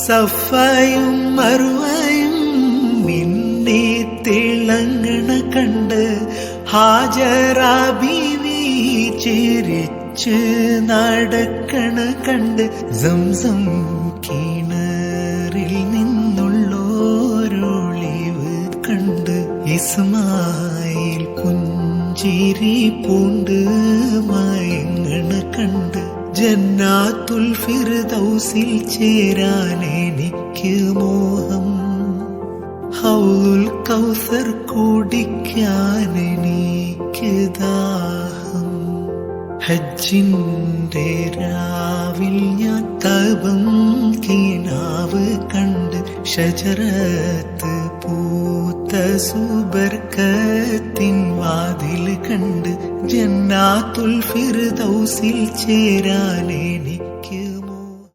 സഫയും മറുവയും മിന്നി തിളങ്ങണ കണ്ട് ഹാജറ ബീവി ചിരിച്ച് നടക്കണ കണ്ട് സംസം കിണറിൽ നിന്നുള്ളോരൊളിവ് കണ്ട് ഇസ്മായിൽ പുഞ്ചിരി പൂണ്ട് മയങ്ങണ കണ്ട് ജന്നാത്തുൽ ഫിർദൗസിൽ ചേരാൻ എനിക്ക് മോഹം, ഹൗലുൽ കൗസർ കുടിക്കാൻ എനിക്ക് ദാഹം. ഹജ്ജിന്റെ രാവിൽ ഞാൻ തബം കിനാവ് കണ്ട് ഷജറത്ത് പൂത്ത സുബർക്കത്തിൻ വാതിൽ കണ്ട് ജന്നാത്തുൽ ഫിർദൗസിൽ ചേരാൻ എനിക്ക്